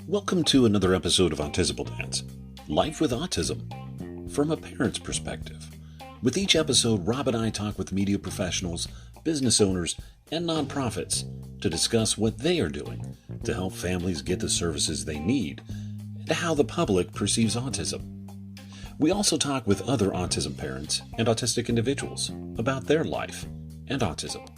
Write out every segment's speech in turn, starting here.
Welcome to another episode of Autism Dad, Life with Autism, from a parent's perspective. With each episode, Rob and I talk with media professionals, business owners, and nonprofits to discuss what they are doing to help families get the services they need and how the public perceives autism. We also talk with other autism parents and autistic individuals about their life and autism.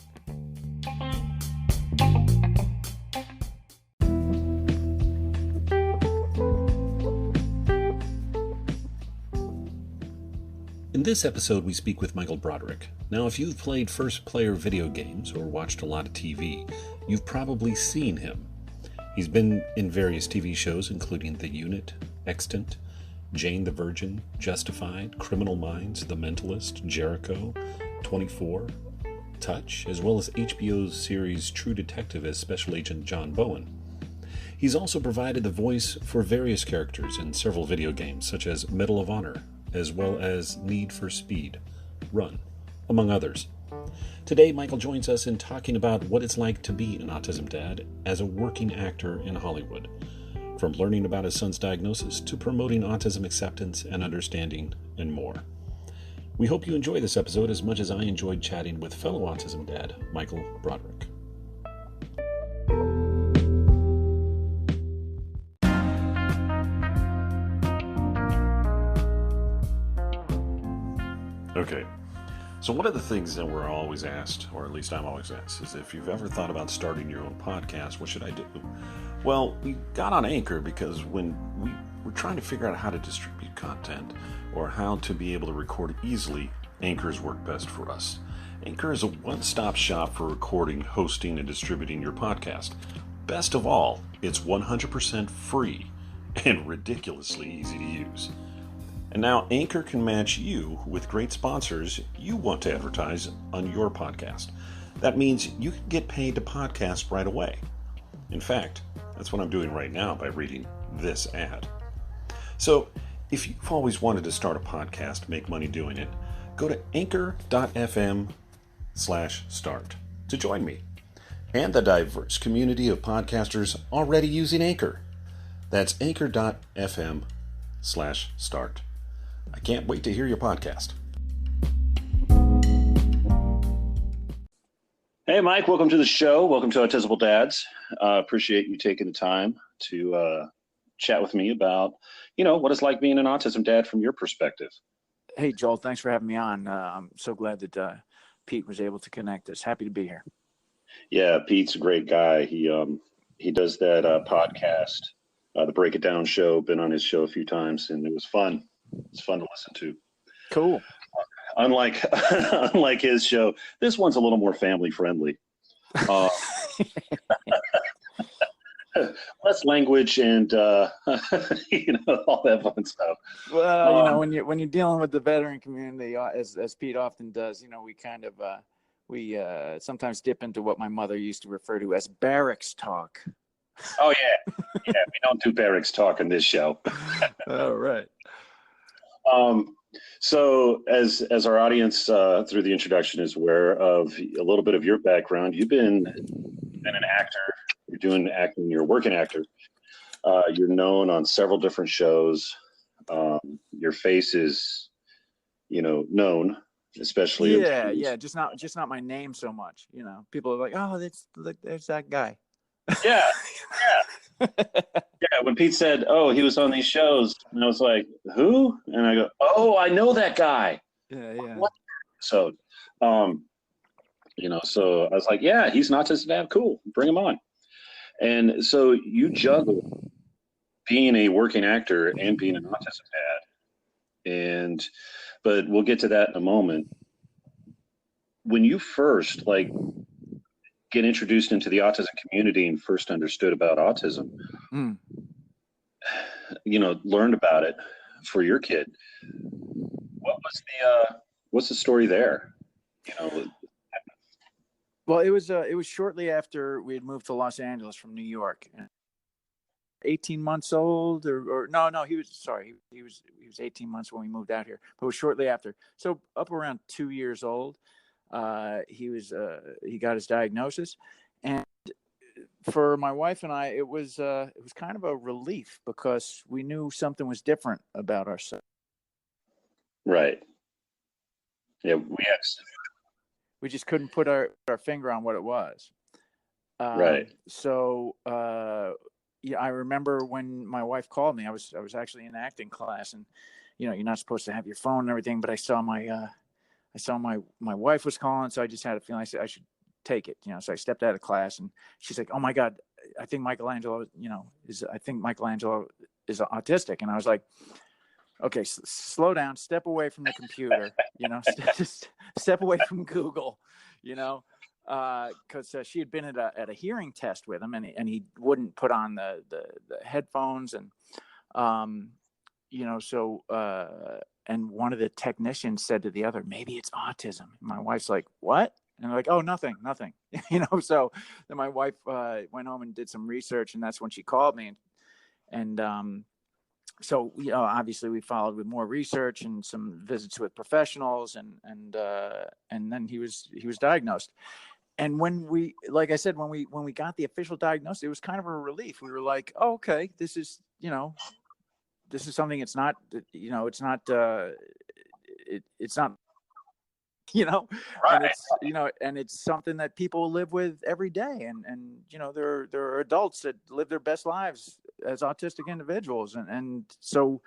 In this episode, we speak with Michael Broderick. Now, if you've played first-player video games or watched a lot of TV, you've probably seen him. He's been in various TV shows, including The Unit, Extant, Jane the Virgin, Justified, Criminal Minds, The Mentalist, Jericho, 24, Touch, as well as HBO's series True Detective as Special Agent John Bowen. He's also provided the voice for various characters in several video games, such as Medal of Honor, as well as Need for Speed, Run, among others. Today, Michael joins us in talking about what it's like to be an autism dad as a working actor in Hollywood, from learning about his son's diagnosis to promoting autism acceptance and understanding, and more. We hope you enjoy this episode as much as I enjoyed chatting with fellow autism dad, Michael Broderick. Okay, so one of the things that we're always asked, or at least I'm always asked, is if you've ever thought about starting your own podcast, what should I do? Well, we got on Anchor because when we were trying to figure out how to distribute content or how to be able to record easily, Anchor's worked best for us. Anchor is a one-stop shop for recording, hosting, and distributing your podcast. Best of all, it's 100% free and ridiculously easy to use. And now Anchor can match you with great sponsors you want to advertise on your podcast. That means you can get paid to podcast right away. In fact, that's what I'm doing right now by reading this ad. So, if you've always wanted to start a podcast, make money doing it, go to anchor.fm/start to join me and the diverse community of podcasters already using Anchor. That's anchor.fm/start. I can't wait to hear your podcast. Hey, Mike, welcome to the show. Welcome to Autism Dads. Appreciate you taking the time to chat with me about, what it's like being an autism dad from your perspective. Hey, Joel, thanks for having me on. I'm so glad that Pete was able to connect us. Happy to be here. Yeah, Pete's a great guy. He does that podcast, the Break It Down show. Been on his show a few times, and it was fun. It's fun to listen to. Cool. Unlike his show, this one's a little more family friendly. Less language and all that fun stuff. Well, when you're dealing with the veteran community, as Pete often does, we kind of we sometimes dip into what my mother used to refer to as barracks talk. Oh yeah, we don't do barracks talk in this show. All right. So as our audience through the introduction is aware of a little bit of your background, you've been an actor. You're doing acting. You're a working actor. You're known on several different shows. Your face is, known, especially. Yeah. Just not my name so much. People are like, oh, there's that guy. Yeah. Yeah, when Pete said, "Oh, he was on these shows," and I was like, "Who?" And I go, "Oh, I know that guy." Yeah. What episode? So I was like, "Yeah, he's an autistic dad. Cool, bring him on." And so you juggle being a working actor and being an autism dad, but we'll get to that in a moment. When you first get introduced into the autism community and first understood about autism, learned about it for your kid, what's the story there? Well, it was shortly after we had moved to Los Angeles from New York. 18 months old or no, he was 18 months when we moved out here, but it was shortly after. So up around 2 years old. he got his diagnosis, and for my wife and I, it was kind of a relief because we knew something was different about ourselves. Right. Yeah, we just couldn't put our finger on what it was. Right. So yeah, I remember when my wife called me. I was actually in acting class, and you're not supposed to have your phone and everything, but I saw my wife was calling, so I just had a feeling. I said I should take it, so I stepped out of class, and she's like, "Oh my God, I think Michelangelo is autistic." And I was like, "Okay, slow down, step away from the computer, step away from Google, because she had been at a hearing test with him, and he wouldn't put on the headphones, and and one of the technicians said to the other, "Maybe it's autism." And my wife's like, "What?" And I'm like, "Oh, nothing." So then my wife went home and did some research, and that's when she called me, and so obviously we followed with more research and some visits with professionals, and then he was diagnosed. And when we got the official diagnosis, it was kind of a relief. We were like, "Oh, okay, this is something. It's not, it's not, it's not, Right. and it's, and it's something that people live with every day. And there are adults that live their best lives as autistic individuals. And so,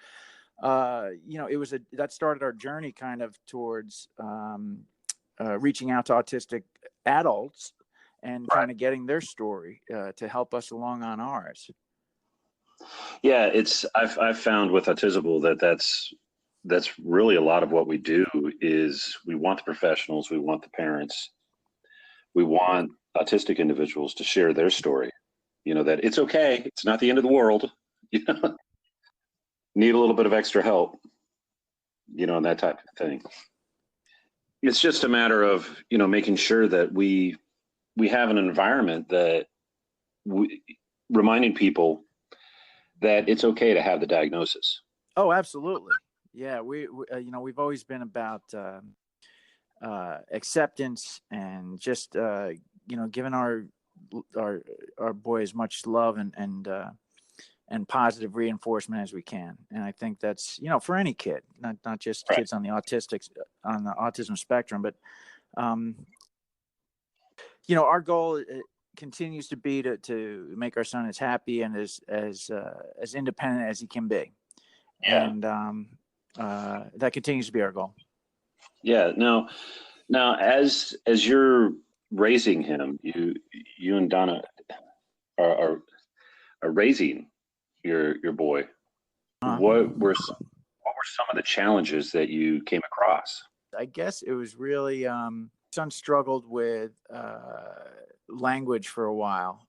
that started our journey kind of towards reaching out to autistic adults and kind of getting their story to help us along on ours. Yeah, I've found with Autism that's really a lot of what we do is we want the professionals, we want the parents, we want autistic individuals to share their story, that it's okay, it's not the end of the world, need a little bit of extra help, and that type of thing. It's just a matter of, making sure that we have an environment that reminding people that it's okay to have the diagnosis. Oh, absolutely. Yeah, we've always been about acceptance and just giving our boy as much love and positive reinforcement as we can. And I think that's for any kid, not just Right. kids on the autism spectrum, but our goal continues to be to make our son as happy and as independent as he can be. Yeah. And that continues to be our goal. Yeah. Now, as you're raising him, you and Donna are raising your boy. What were some of the challenges that you came across? I guess it was really son struggled with language for a while,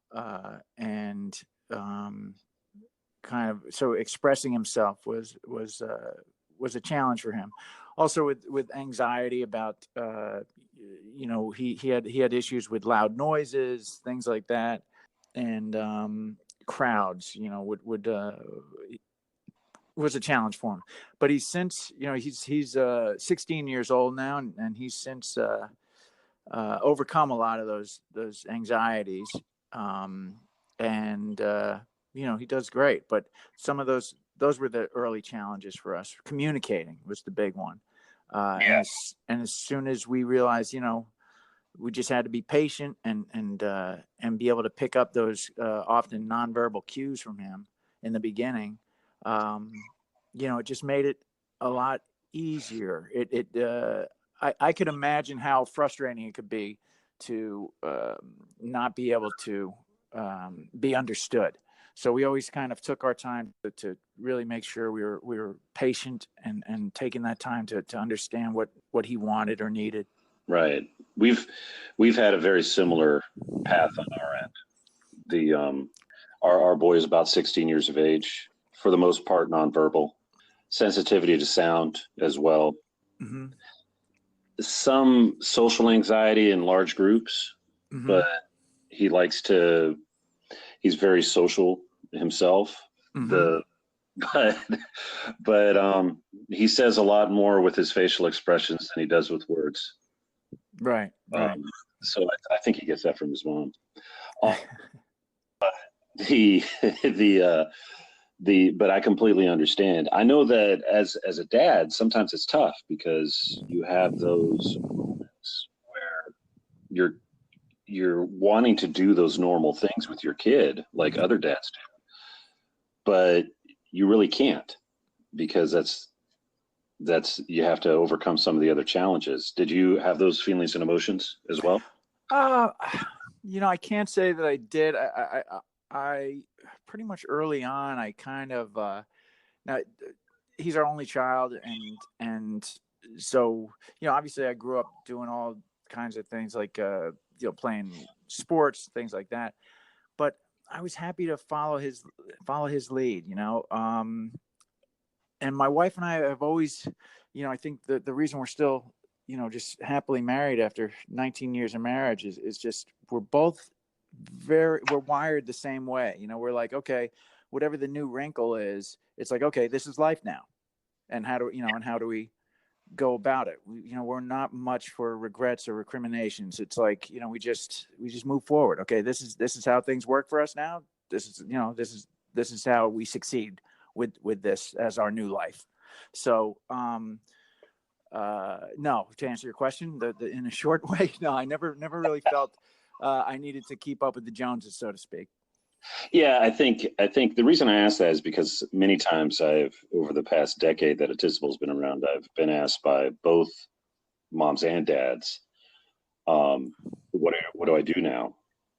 and kind of so expressing himself was a challenge for him. Also with anxiety about he had issues with loud noises, things like that, and crowds would was a challenge for him. But he's since he's 16 years old now, and he's since overcome a lot of those anxieties, and he does great. But some of those were the early challenges for us. Communicating was the big one. And as soon as we realized, we just had to be patient and be able to pick up those often nonverbal cues from him in the beginning. It just made it a lot easier. I could imagine how frustrating it could be to not be able to be understood. So we always kind of took our time to really make sure we were patient and taking that time to understand what he wanted or needed. Right. We've had a very similar path on our end. Our boy is about 16 years of age, for the most part nonverbal, sensitivity to sound as well. Mm-hmm. Some social anxiety in large groups, mm-hmm. but he's very social himself. Mm-hmm. But he says a lot more with his facial expressions than he does with words. Right. Right. So I think he gets that from his mom. Uh, the but I completely understand. I know that as a dad, sometimes it's tough because you have those moments where you're you're wanting to do those normal things with your kid like other dads do, but you really can't because that's you have to overcome some of the other challenges. Did you have those feelings and emotions as well? Uh, I can't say that I did. I pretty much early on, I kind of, now he's our only child. And so, obviously I grew up doing all kinds of things like, playing sports, things like that. But I was happy to follow his lead, and my wife and I have always, I think the reason we're still, just happily married after 19 years of marriage is just, we're both we're wired the same way. We're like, okay, whatever the new wrinkle is, it's like, okay, this is life now. And how do we go about it? We're not much for regrets or recriminations. It's like, we just move forward. Okay, this is how things work for us now. This is how we succeed with this as our new life. So, no, to answer your question, in a short way, no, I never really felt I needed to keep up with the Joneses, so to speak. Yeah, I think the reason I ask that is because many times I've over the past decade that Autism's been around, I've been asked by both moms and dads, what do I do now?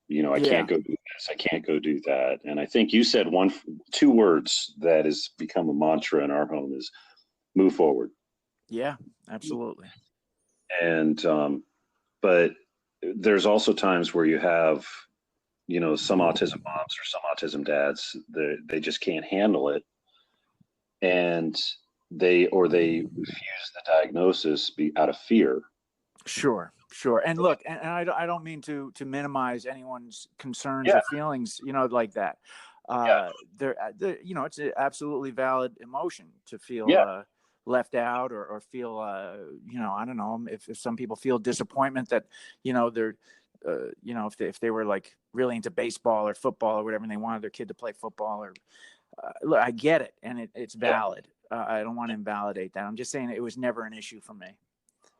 I Yeah, can't go do this. I can't go do that. And I think you said two words that has become a mantra in our home is move forward. yeah, absolutely. And but there's also times where you have some autism moms or some autism dads, they just can't handle it, and they refuse the diagnosis out of fear. Sure, sure. And look, and I don't mean to minimize anyone's concerns Yeah, or feelings, like that. yeah, It's an absolutely valid emotion to feel yeah, left out, or feel, I don't know, if some people feel disappointment that, they're, if they were like really into baseball or football or whatever, and they wanted their kid to play football, or look, I get it, and it's yeah. valid. I don't want to invalidate that. I'm just saying it was never an issue for me.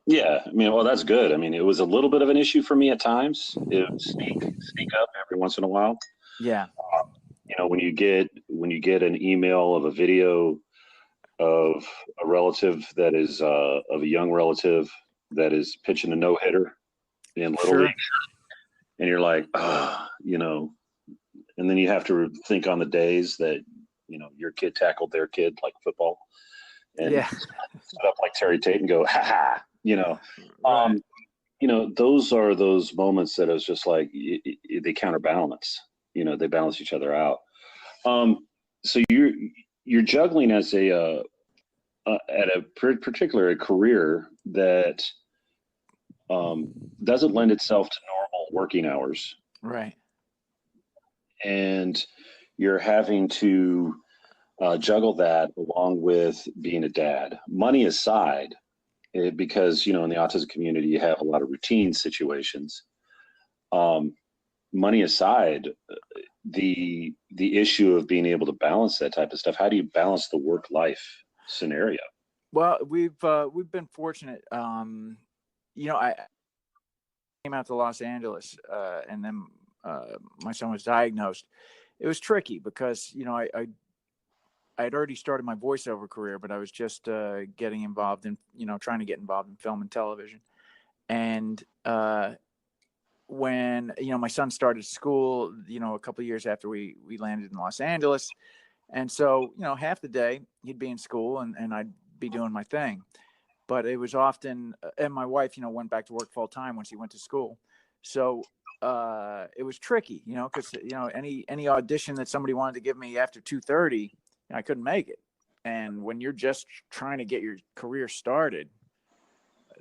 Yeah, I mean, well, that's good. I mean, it was a little bit of an issue for me at times. It would sneak up every once in a while. Yeah, When you get an email of a video of a relative that is of a young relative that is pitching a no hitter in Little League, sure. and you're like, and then you have to think on the days that your kid tackled their kid like football and Yeah. stood up like Terry Tate and go, ha ha, Right. um, those are those moments that is just like they counterbalance. They balance each other out. So you're juggling as at a particular career that doesn't lend itself to normal working hours, Right. and you're having to juggle that along with being a dad. Money aside, because in the autism community you have a lot of routine situations. Money aside, the issue of being able to balance that type of stuff. How do you balance the work life scenario? Well, we've been fortunate. I came out to Los Angeles, and then my son was diagnosed. It was tricky because I had already started my voiceover career, but I was just getting involved in trying to get involved in film and television. And when my son started school, a couple of years after we landed in Los Angeles, and so half the day he'd be in school, and I'd be doing my thing. But it was often, and my wife, went back to work full time when she went to school. So it was tricky, because any audition that somebody wanted to give me after 2:30, I couldn't make it. And when you're just trying to get your career started,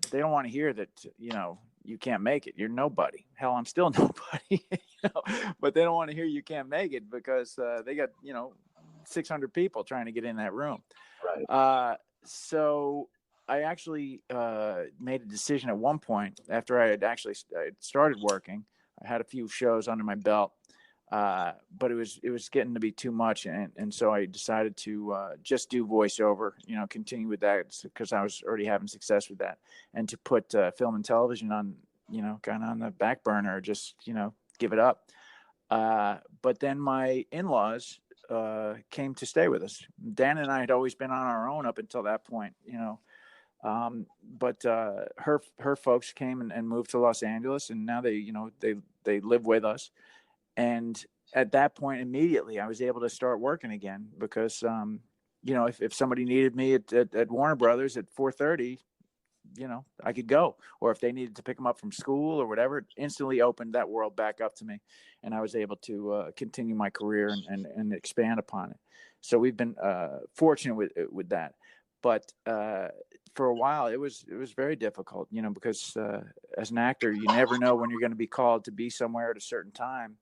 they don't want to hear that you can't make it. You're nobody. Hell, I'm still nobody. But they don't want to hear you can't make it because they got 600 people trying to get in that room. Right. So I actually made a decision at one point after I had started working. I had a few shows under my belt, but it was getting to be too much, and so I decided to just do voiceover. Continue with that because I was already having success with that, and to put film and television on, kind of on the back burner, just give it up. But then my in-laws came to stay with us. Dan and I had always been on our own up until that point, but her folks came and moved to Los Angeles, and now they live with us. And at that point, immediately I was able to start working again because, if somebody needed me at Warner Brothers at 4:30, I could go, or if they needed to pick them up from school or whatever, it instantly opened that world back up to me. And I was able to continue my career and expand upon it. So we've been fortunate with that. But for a while, it was very difficult, because as an actor, you never know when you're going to be called to be somewhere at a certain time.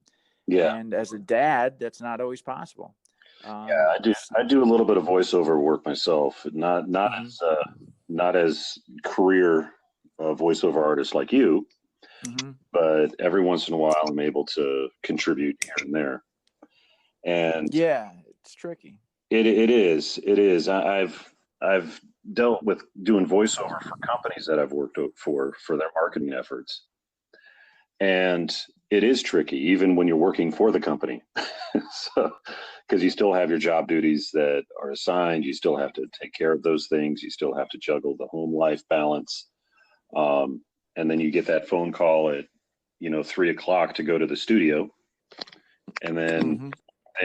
Yeah. And as a dad, that's not always possible. Yeah, I do a little bit of voiceover work myself, not as career voiceover artist like you, but every once in a while I'm able to contribute here and there. And yeah, it's tricky. It is. I've dealt with doing voiceover for companies that I've worked for their marketing efforts, and it is tricky even when you're working for the company. So, because you still have your job duties that are assigned, you still have to take care of those things, you still have to juggle the home life balance, and then you get that phone call at 3:00 to go to the studio, and then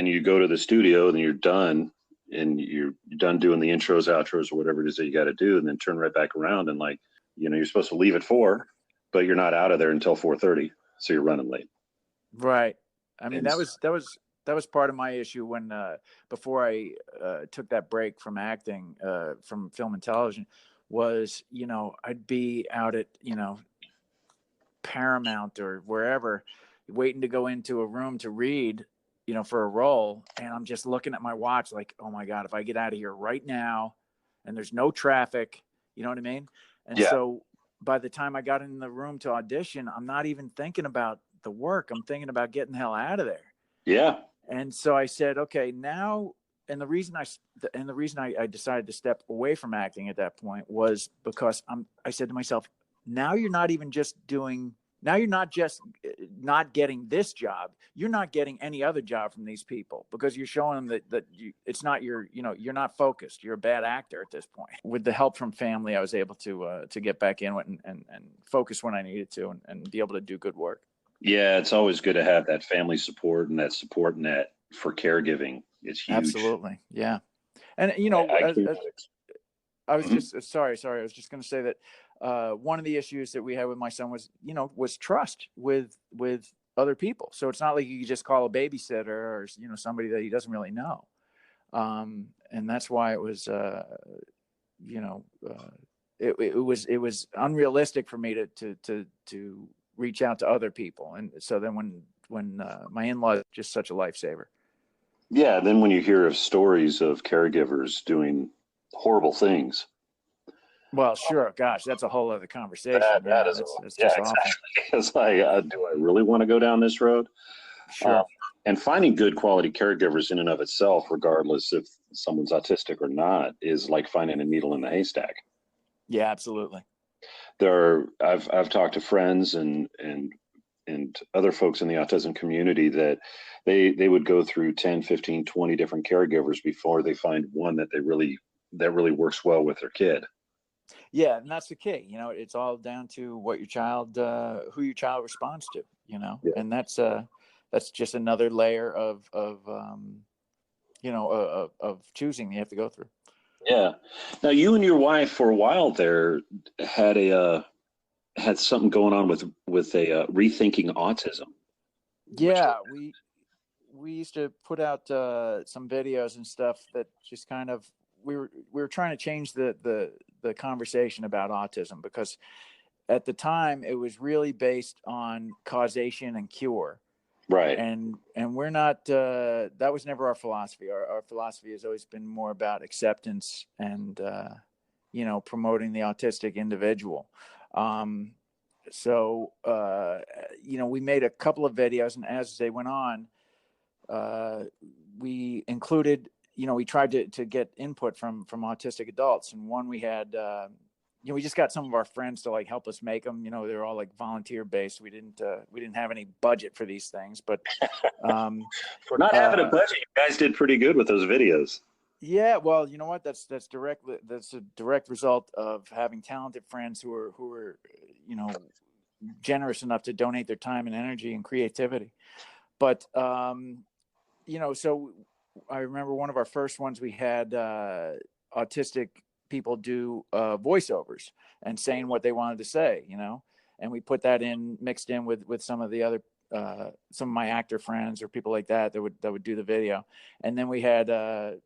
you go to the studio, and you're done, and you're done doing the intros, outros, or whatever it is that you got to do, and then turn right back around, and you're supposed to leave at 4, but you're not out of there until 4:30, so you're running late. Right. I mean, that was part of my issue when before I took that break from acting, from film and television, was I'd be out at Paramount or wherever, waiting to go into a room to read, for a role, and I'm just looking at my watch like, oh my God, if I get out of here right now, and there's no traffic, you know what I mean? And so by the time I got in the room to audition, I'm not even thinking about the work. I'm thinking about getting the hell out of there. Yeah. And so I said, okay, now, and the reason I decided to step away from acting at that point was because I said to myself, now you're not just not getting this job, you're not getting any other job from these people, because you're showing them that it's not you're not focused. You're a bad actor at this point. With the help from family, I was able to get back in and focus when I needed to and be able to do good work. Yeah, it's always good to have that family support and that support net for caregiving. It's huge. Absolutely. Yeah. And, I was just, sorry. I was just going to say that one of the issues that we had with my son was trust with other people. So it's not like you could just call a babysitter or, somebody that he doesn't really know. And that's why it was, it was unrealistic for me to reach out to other people. And so then when my in-law, just such a lifesaver. Yeah. Then when you hear of stories of caregivers doing horrible things. Well, sure. Gosh, that's a whole other conversation. That's just awful. It's like, do I really want to go down this road? Sure. And finding good quality caregivers in and of itself, regardless if someone's autistic or not, is like finding a needle in the haystack. Yeah, absolutely. I've talked to friends and other folks in the autism community that they would go through 10, 15, 20 different caregivers before they find one that really works well with their kid. Yeah, and that's the key. It's all down to what your child, who your child responds to. And that's just another layer of choosing you have to go through. Yeah. Now, you and your wife for a while there had something going on with a rethinking autism. Yeah, we used to put out some videos and stuff that just kind of we were trying to change the conversation about autism, because at the time it was really based on causation and cure. Right. And we're not, that was never our philosophy. Our philosophy has always been more about acceptance and, promoting the autistic individual. So we made a couple of videos, and as they went on, we included, we tried to get input from autistic adults. And one we had, we just got some of our friends to like help us make them. They're all like volunteer based. We didn't have any budget for these things, but for not having a budget, you guys did pretty good with those videos. Yeah, well, you know what? That's a direct result of having talented friends who are generous enough to donate their time and energy and creativity. But so I remember one of our first ones, we had autistic people do voiceovers and saying what they wanted to say, and we put that mixed in with some of the other some of my actor friends or people like that would do the video. And then we had a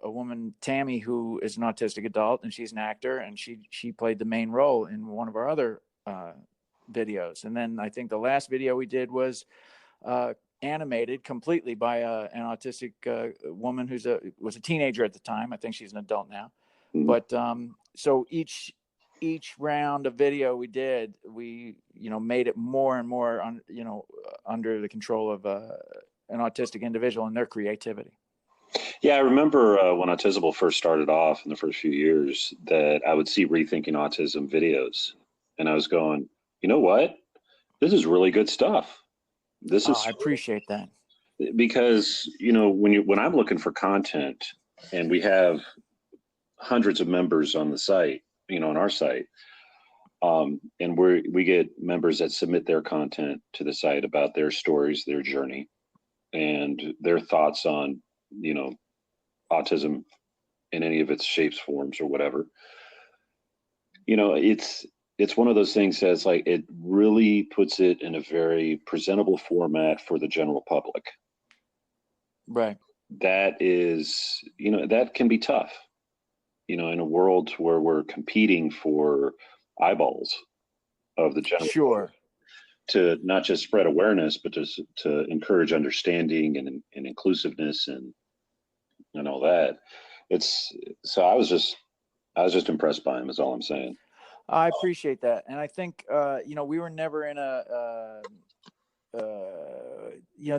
woman, Tammy, who is an autistic adult, and she's an actor, and she played the main role in one of our other videos. And then I think the last video we did was animated completely by an autistic woman who was a teenager at the time. I think she's an adult now. Mm-hmm. But so each round of video we did, we made it more and more under the control of an autistic individual and their creativity. Yeah, I remember when Autism first started off in the first few years that I would see Rethinking Autism videos, and I was going, you know what? This is really good stuff. I appreciate that. Because, when I'm looking for content, and we have hundreds of members on the site, on our site, and we get members that submit their content to the site about their stories, their journey, and their thoughts on, autism in any of its shapes, forms, or whatever. It's one of those things that's like, it really puts it in a very presentable format for the general public. Right. That is, that can be tough, in a world where we're competing for eyeballs of the general public, to not just spread awareness, but to encourage understanding and inclusiveness and all that. So I was just impressed by him, is all I'm saying. I appreciate that. And I think, we were never in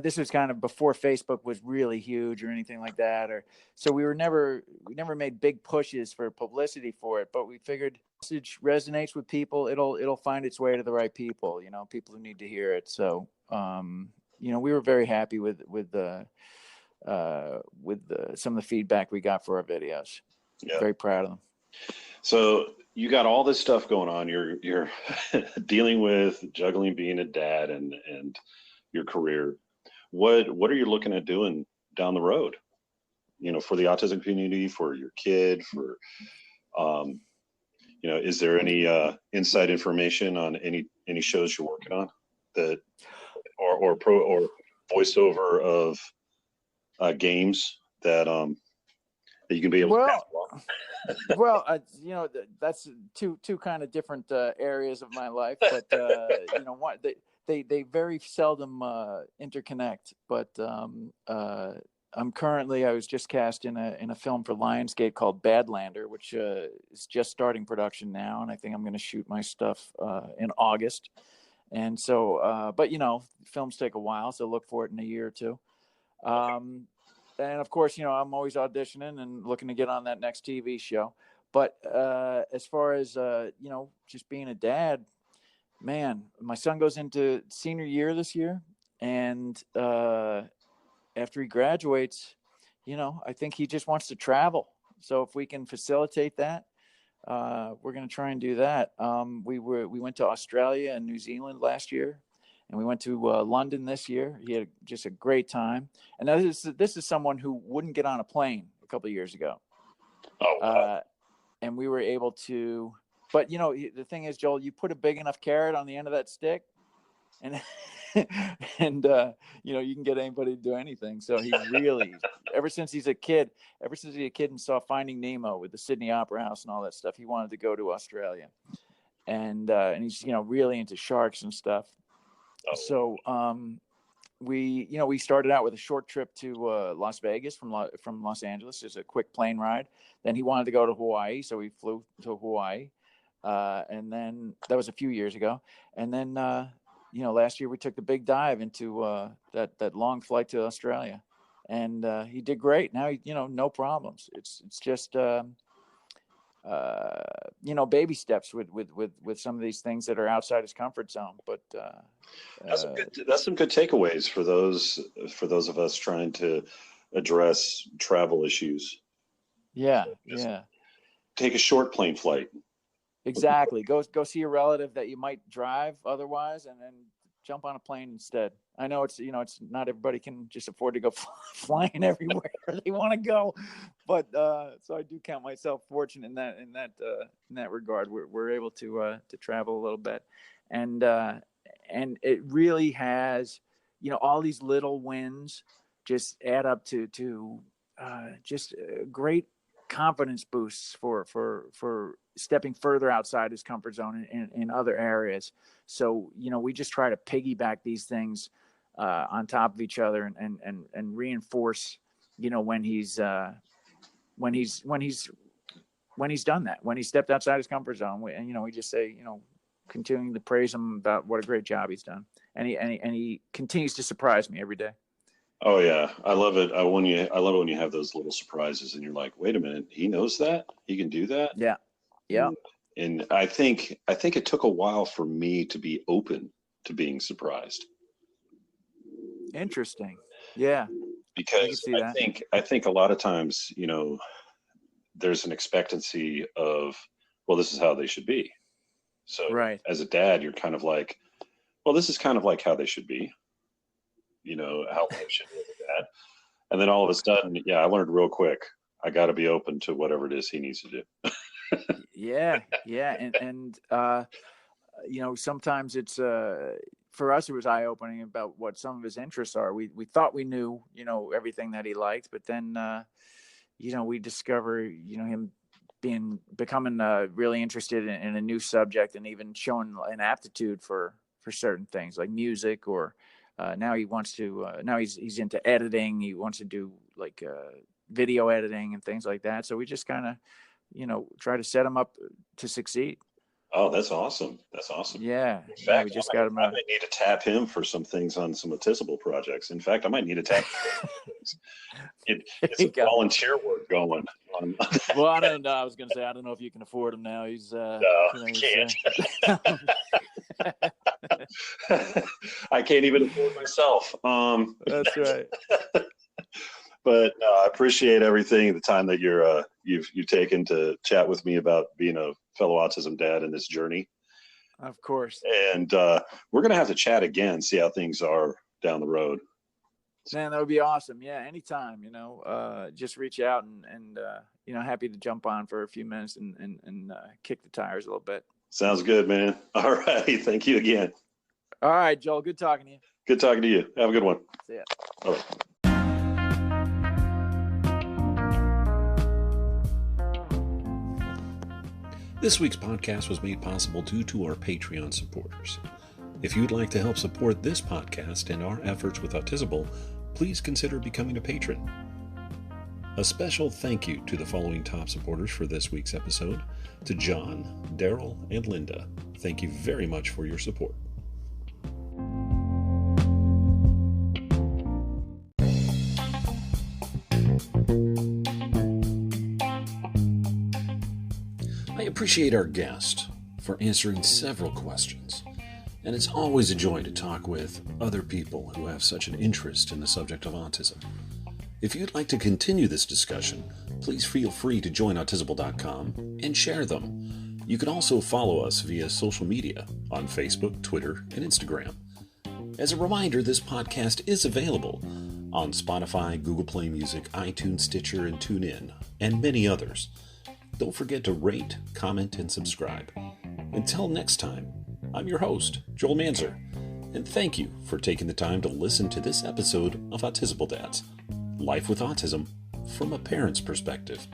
this was kind of before Facebook was really huge or anything like that. So we never made big pushes for publicity for it, but we figured message resonates with people. It'll find its way to the right people, people who need to hear it. So, we were very happy with some of the feedback we got for our videos. Yeah. Very proud of them. So you got all this stuff going on. You're dealing with juggling being a dad and your career. What are you looking at doing down the road? For the autism community, for your kid, for is there any inside information on any shows you're working on that or voiceover of games that you can be able to pass along? Well, that's two kind of different areas of my life, but they very seldom interconnect. But I was just cast in a film for Lionsgate called Badlander, which is just starting production now, and I think I'm going to shoot my stuff in August. And so, but films take a while, so look for it in a year or two. And of course, I'm always auditioning and looking to get on that next TV show. But as far as, just being a dad, man, my son goes into senior year this year. And after he graduates, I think he just wants to travel. So if we can facilitate that, we're going to try and do that. We went to Australia and New Zealand last year. And we went to London this year. He had just a great time. And this is someone who wouldn't get on a plane a couple of years ago. Oh, wow. And we were able to. But the thing is, Joel, you put a big enough carrot on the end of that stick, and you can get anybody to do anything. So he really, ever since he's a kid and saw Finding Nemo with the Sydney Opera House and all that stuff, he wanted to go to Australia. And he's really into sharks and stuff. So we started out with a short trip to Las Vegas from Los Angeles. Just a quick plane ride. Then he wanted to go to Hawaii, so we flew to Hawaii. And then that was a few years ago. And then, last year we took the big dive into that long flight to Australia, and he did great. Now, no problems. It's just, baby steps with some of these things that are outside his comfort zone. But that's some good takeaways for those of us trying to address travel issues. Yeah. Take a short plane flight. Exactly. Go see a relative that you might drive otherwise, and then jump on a plane instead. I know it's not everybody can just afford to go flying everywhere they want to go, but so I do count myself fortunate in that regard. We're able to travel a little bit, and it really has, all these little wins just add up to just great confidence boosts for stepping further outside his comfort zone in other areas. So, we just try to piggyback these things on top of each other and reinforce, when he's done that, when he stepped outside his comfort zone, we just say, continuing to praise him about what a great job he's done. And he continues to surprise me every day. Oh yeah, I love it. I love it when you have those little surprises, and you're like, "Wait a minute, he knows that? He can do that?" Yeah. And I think it took a while for me to be open to being surprised. Interesting. Yeah. Because I think a lot of times, there's an expectancy of, well, this is how they should be. So right. As a dad, you're kind of like, well, this is kind of like how they should be. How they should be with that. And then all of a sudden, I learned real quick, I got to be open to whatever it is he needs to do. Yeah. And sometimes it's, for us, it was eye-opening about what some of his interests are. We thought we knew, everything that he liked, but then, we discover, him becoming really interested in a new subject, and even showing an aptitude for certain things like music, or now he wants to, now he's into editing. He wants to do like video editing and things like that. So we just kind of, try to set him up to succeed. Oh, that's awesome. Yeah. In fact, we just got him. I might need to tap him for some things on some Autism projects. In fact, I might need to tap him. It's volunteer work going on. Well, I don't know. I was going to say, I don't know if you can afford him now. He's no, can't. I can't even afford myself. That's right. But no, I appreciate everything, the time that you've taken to chat with me about being a fellow autism dad in this journey. Of course. And we're going to have to chat again, see how things are down the road. Man, that would be awesome. Yeah, anytime, just reach out and happy to jump on for a few minutes and kick the tires a little bit. Sounds good, man. All right. Thank you again. All right, Joel. Good talking to you. Good talking to you. Have a good one. See ya. All right. This week's podcast was made possible due to our Patreon supporters. If you'd like to help support this podcast and our efforts with Autism, please consider becoming a patron. A special thank you to the following top supporters for this week's episode: to John, Daryl, and Linda. Thank you very much for your support. I appreciate our guest for answering several questions, and it's always a joy to talk with other people who have such an interest in the subject of autism. If you'd like to continue this discussion, please feel free to join Autism.com and share them. You can also follow us via social media on Facebook, Twitter, and Instagram. As a reminder, this podcast is available on Spotify, Google Play Music, iTunes, Stitcher, and TuneIn, and many others. Don't forget to rate, comment, and subscribe. Until next time, I'm your host, Joel Manzer, and thank you for taking the time to listen to this episode of Autism Dads, Life with Autism from a parent's perspective.